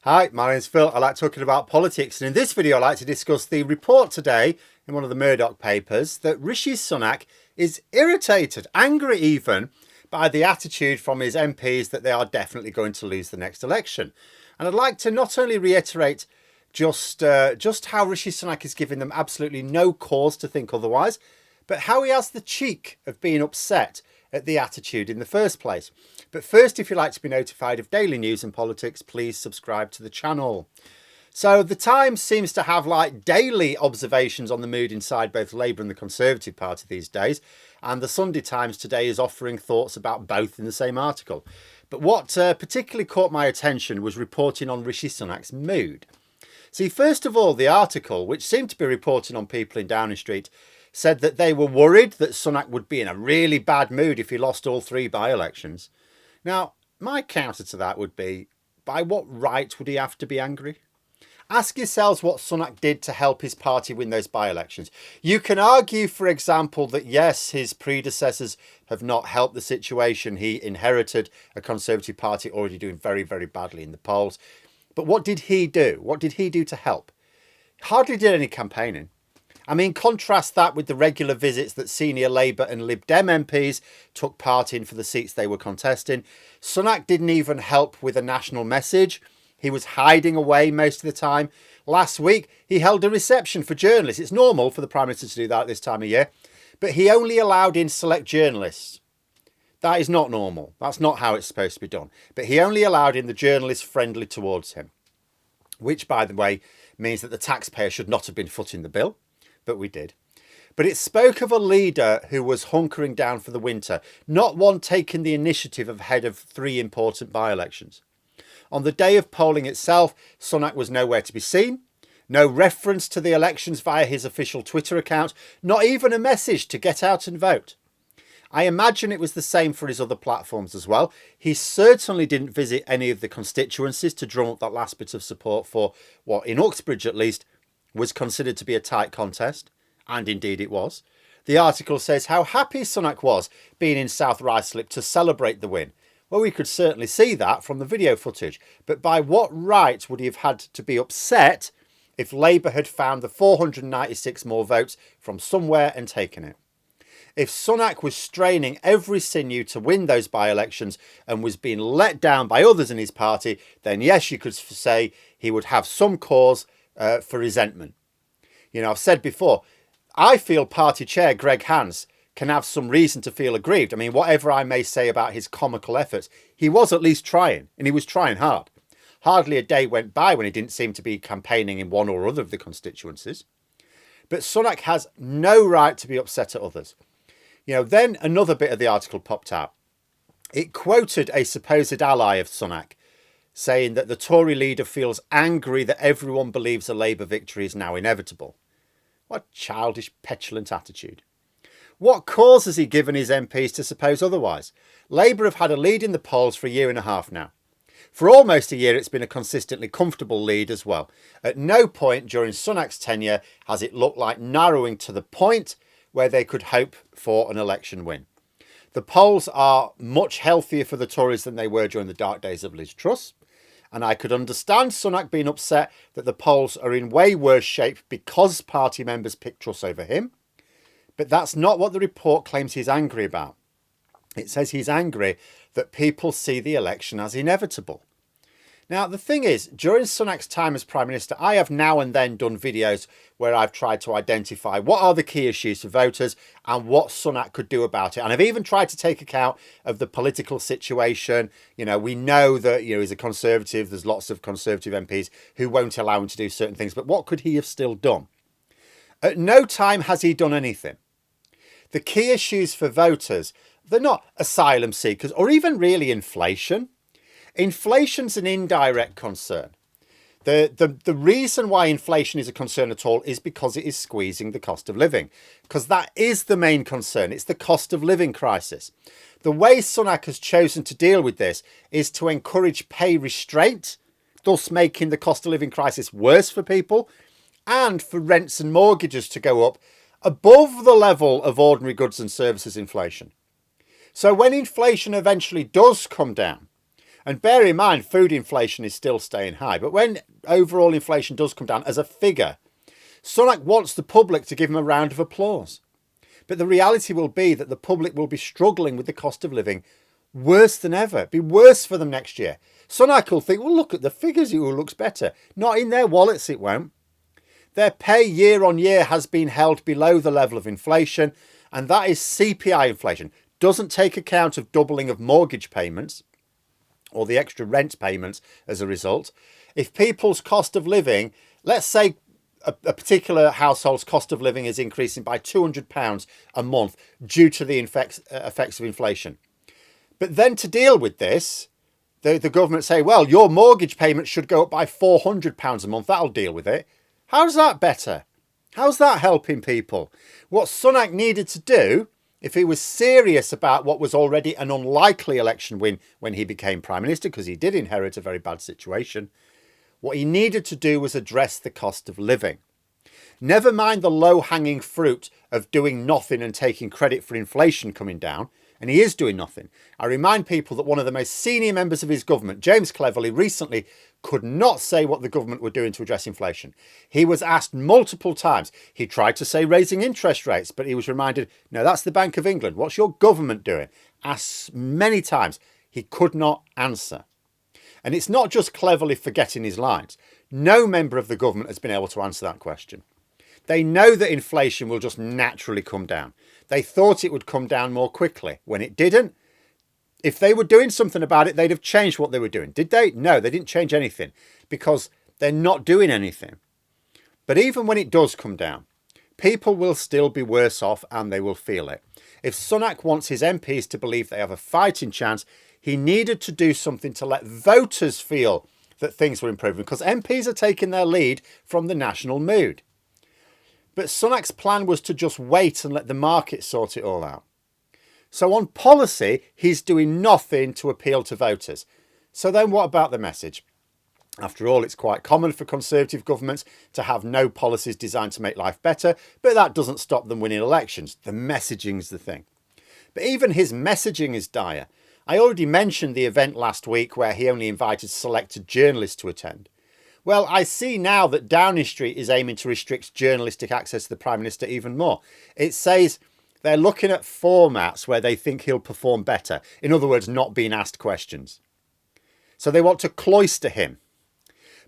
Hi, my name's Phil. I like talking about politics, and in this video I like to discuss the report today in one of the Murdoch papers that Rishi Sunak is irritated, angry even, by the attitude from his MPs that they are definitely going to lose the next election. And I'd like to not only reiterate just how Rishi Sunak is giving them absolutely no cause to think otherwise, but how he has the cheek of being upset at the attitude in the first place. But first, if you'd like to be notified of daily news and politics, please subscribe to the channel. So the Times seems to have like daily observations on the mood inside both Labour and the Conservative Party these days. And the Sunday Times today is offering thoughts about both in the same article. But what particularly caught my attention was reporting on Rishi Sunak's mood. See, first of all, the article, which seemed to be reporting on people in Downing Street, said that they were worried that Sunak would be in a really bad mood if he lost all three by-elections. Now, my counter to that would be, by what right would he have to be angry? Ask yourselves what Sunak did to help his party win those by-elections. You can argue, for example, that yes, his predecessors have not helped the situation. He inherited a Conservative Party already doing very, very badly in the polls. But what did he do? What did he do to help? Hardly did any campaigning. I mean, contrast that with the regular visits that senior Labour and Lib Dem MPs took part in for the seats they were contesting. Sunak didn't even help with a national message. He was hiding away most of the time. Last week, he held a reception for journalists. It's normal for the Prime Minister to do that at this time of year, but he only allowed in select journalists. That is not normal. That's not how it's supposed to be done. But he only allowed in the journalists friendly towards him, which, by the way, means that the taxpayer should not have been footing the bill. But we did. But it spoke of a leader who was hunkering down for the winter, not one taking the initiative ahead of three important by-elections. On the day of polling itself, Sunak was nowhere to be seen. No reference to the elections via his official Twitter account, not even a message to get out and vote. I imagine it was the same for his other platforms as well. He certainly didn't visit any of the constituencies to drum up that last bit of support for what, in Uxbridge at least, was considered to be a tight contest, and indeed it was. The article says how happy Sunak was being in South Ruislip to celebrate the win. Well, we could certainly see that from the video footage, but by what right would he have had to be upset if Labour had found the 496 more votes from somewhere and taken it? If Sunak was straining every sinew to win those by-elections and was being let down by others in his party, then yes, you could say he would have some cause for resentment. You know, I've said before, I feel party chair Greg Hans can have some reason to feel aggrieved. I mean, whatever I may say about his comical efforts, he was at least trying, and he was trying hard. Hardly a day went by when he didn't seem to be campaigning in one or other of the constituencies. But Sunak has no right to be upset at others. You know, then another bit of the article popped out. It quoted a supposed ally of Sunak, saying that the Tory leader feels angry that everyone believes a Labour victory is now inevitable. What childish, petulant attitude. What cause has he given his MPs to suppose otherwise? Labour have had a lead in the polls for a year and a half now. For almost a year, it's been a consistently comfortable lead as well. At no point during Sunak's tenure has it looked like narrowing to the point where they could hope for an election win. The polls are much healthier for the Tories than they were during the dark days of Liz Truss. And I could understand Sunak being upset that the polls are in way worse shape because party members picked Truss over him. But that's not what the report claims he's angry about. It says he's angry that people see the election as inevitable. Now, the thing is, during Sunak's time as Prime Minister, I have now and then done videos where I've tried to identify what are the key issues for voters and what Sunak could do about it. And I've even tried to take account of the political situation. You know, we know that, you know, he's a Conservative. There's lots of Conservative MPs who won't allow him to do certain things. But what could he have still done? At no time has he done anything. The key issues for voters, they're not asylum seekers or even really inflation. Inflation's an indirect concern. The reason why inflation is a concern at all is because it is squeezing the cost of living, because that is the main concern. It's the cost of living crisis. The way Sunak has chosen to deal with this is to encourage pay restraint, thus making the cost of living crisis worse for people, and for rents and mortgages to go up above the level of ordinary goods and services inflation. So when inflation eventually does come down, And bear in mind, food inflation is still staying high. But when overall inflation does come down as a figure, Sunak wants the public to give him a round of applause. But the reality will be that the public will be struggling with the cost of living worse than ever. It'll be worse for them next year. Sunak will think, well, look at the figures, it looks better. Not in their wallets, it won't. Their pay year on year has been held below the level of inflation, and that is CPI inflation. Doesn't take account of doubling of mortgage payments or the extra rent payments as a result. If people's cost of living, let's say a particular household's cost of living is increasing by £200 a month due to the effects of inflation. But then to deal with this, the government say, well, your mortgage payment should go up by £400 a month. That'll deal with it. How's that better? How's that helping people? What Sunak needed to do, if he was serious about what was already an unlikely election win when he became Prime Minister, because he did inherit a very bad situation, what he needed to do was address the cost of living. Never mind the low-hanging fruit of doing nothing and taking credit for inflation coming down, and he is doing nothing. I remind people that one of the most senior members of his government, James Cleverly, recently could not say what the government were doing to address inflation. He was asked multiple times. He tried to say raising interest rates, but he was reminded, no, that's the Bank of England. What's your government doing? Asked many times. He could not answer. And it's not just Cleverly forgetting his lines. No member of the government has been able to answer that question. They know that inflation will just naturally come down. They thought it would come down more quickly. When it didn't, if they were doing something about it, they'd have changed what they were doing. Did they? No, they didn't change anything because they're not doing anything. But even when it does come down, people will still be worse off and they will feel it. If Sunak wants his MPs to believe they have a fighting chance, he needed to do something to let voters feel that things were improving, because MPs are taking their lead from the national mood. But Sunak's plan was to just wait and let the market sort it all out. So on policy, he's doing nothing to appeal to voters. So then what about the message? After all, it's quite common for Conservative governments to have no policies designed to make life better, but that doesn't stop them winning elections. The messaging's the thing. But even his messaging is dire. I already mentioned the event last week where he only invited selected journalists to attend. Well, I see now that Downing Street is aiming to restrict journalistic access to the Prime Minister even more. It says they're looking at formats where they think he'll perform better. In other words, not being asked questions. So they want to cloister him.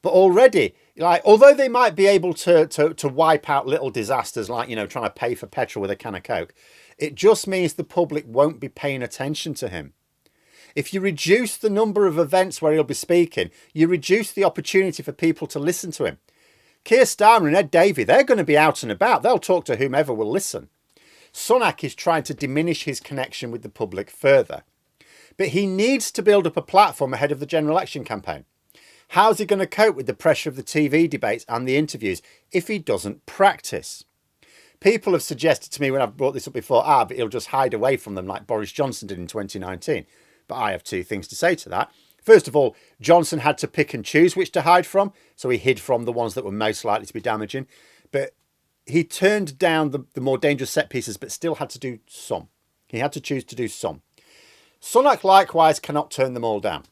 But already, although they might be able to wipe out little disasters like, trying to pay for petrol with a can of Coke, it just means the public won't be paying attention to him. If you reduce the number of events where he'll be speaking, you reduce the opportunity for people to listen to him. Keir Starmer and Ed Davey, they're going to be out and about. They'll talk to whomever will listen. Sunak is trying to diminish his connection with the public further. But he needs to build up a platform ahead of the general election campaign. How's he going to cope with the pressure of the TV debates and the interviews if he doesn't practice? People have suggested to me when I've brought this up before, but he'll just hide away from them like Boris Johnson did in 2019. But I have two things to say to that. First of all, Johnson had to pick and choose which to hide from, so he hid from the ones that were most likely to be damaging. But he turned down the more dangerous set pieces, but still had to do some. He had to choose to do some. Sunak likewise cannot turn them all down.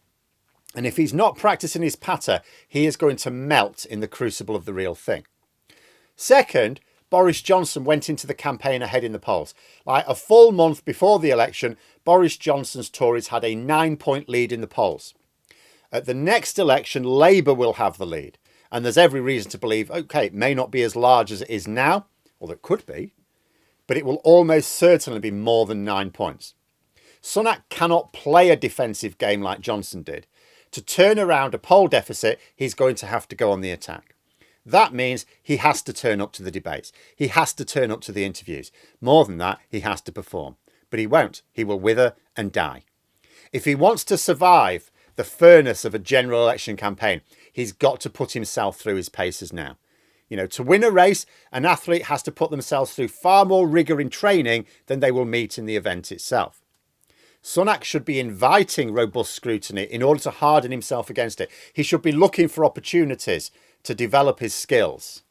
And if he's not practicing his patter, he is going to melt in the crucible of the real thing. Second, Boris Johnson went into the campaign ahead in the polls. Like a full month before the election, Boris Johnson's Tories had a 9-point lead in the polls. At the next election, Labour will have the lead. And there's every reason to believe, OK, it may not be as large as it is now, or it could be, but it will almost certainly be more than 9 points. Sunak cannot play a defensive game like Johnson did. To turn around a poll deficit, he's going to have to go on the attack. That means he has to turn up to the debates. He has to turn up to the interviews. More than that, he has to perform. But he won't. He will wither and die. If he wants to survive the furnace of a general election campaign, he's got to put himself through his paces now. To win a race, an athlete has to put themselves through far more rigour in training than they will meet in the event itself. Sunak should be inviting robust scrutiny in order to harden himself against it. He should be looking for opportunities to develop his skills.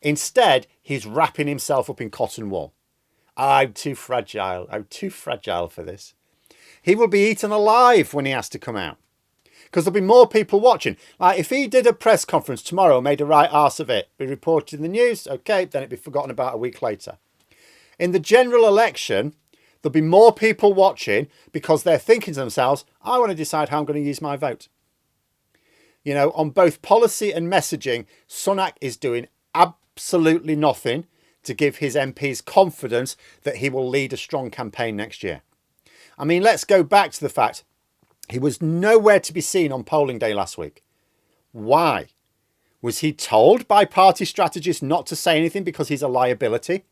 Instead, he's wrapping himself up in cotton wool. I'm too fragile for this. He will be eaten alive when he has to come out. because there'll be more people watching. Like if he did a press conference tomorrow, made a right arse of it, be reported in the news, okay, then it'd be forgotten about a week later. In the general election, there'll be more people watching because they're thinking to themselves, I want to decide how I'm going to use my vote. You know, on both policy and messaging, Sunak is doing absolutely nothing to give his MPs confidence that he will lead a strong campaign next year. I mean, let's go back to the fact he was nowhere to be seen on polling day last week. Why? Was he told by party strategists not to say anything because he's a liability?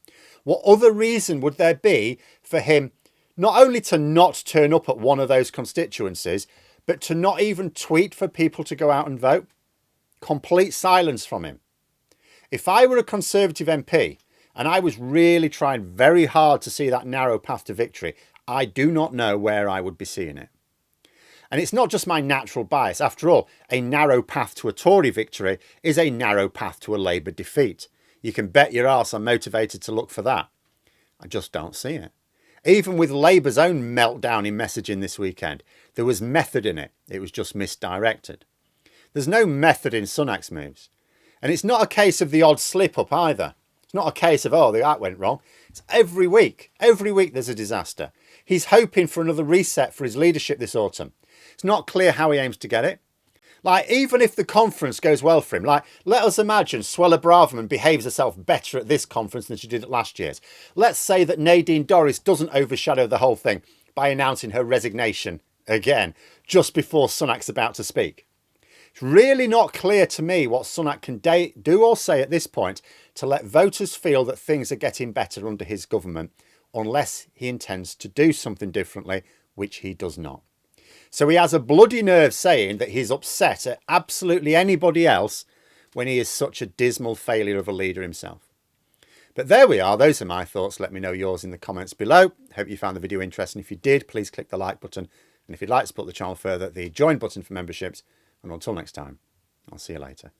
What other reason would there be for him not only to not turn up at one of those constituencies, but to not even tweet for people to go out and vote? Complete silence from him. If I were a Conservative MP and I was really trying very hard to see that narrow path to victory, I do not know where I would be seeing it. And it's not just my natural bias. After all, a narrow path to a Tory victory is a narrow path to a Labour defeat. You can bet your arse I'm motivated to look for that. I just don't see it. Even with Labour's own meltdown in messaging this weekend, there was method in it. It was just misdirected. There's no method in Sunaks moves. And it's not a case of the odd slip up either. It's not a case of, oh, that went wrong. It's every week. Every week there's a disaster. He's hoping for another reset for his leadership this autumn. It's not clear how he aims to get it. Like, even if the conference goes well for him, like, let us imagine Suella Braverman behaves herself better at this conference than she did at last year's. Let's say that Nadine Dorries doesn't overshadow the whole thing by announcing her resignation again, just before Sunak's about to speak. It's really not clear to me what Sunak can do or say at this point to let voters feel that things are getting better under his government, unless he intends to do something differently, which he does not. So he has a bloody nerve saying that he's upset at absolutely anybody else when he is such a dismal failure of a leader himself. But there we are. Those are my thoughts. Let me know yours in the comments below. Hope you found the video interesting. If you did, please click the like button. And if you'd like to support the channel further, the join button for memberships. And until next time, I'll see you later.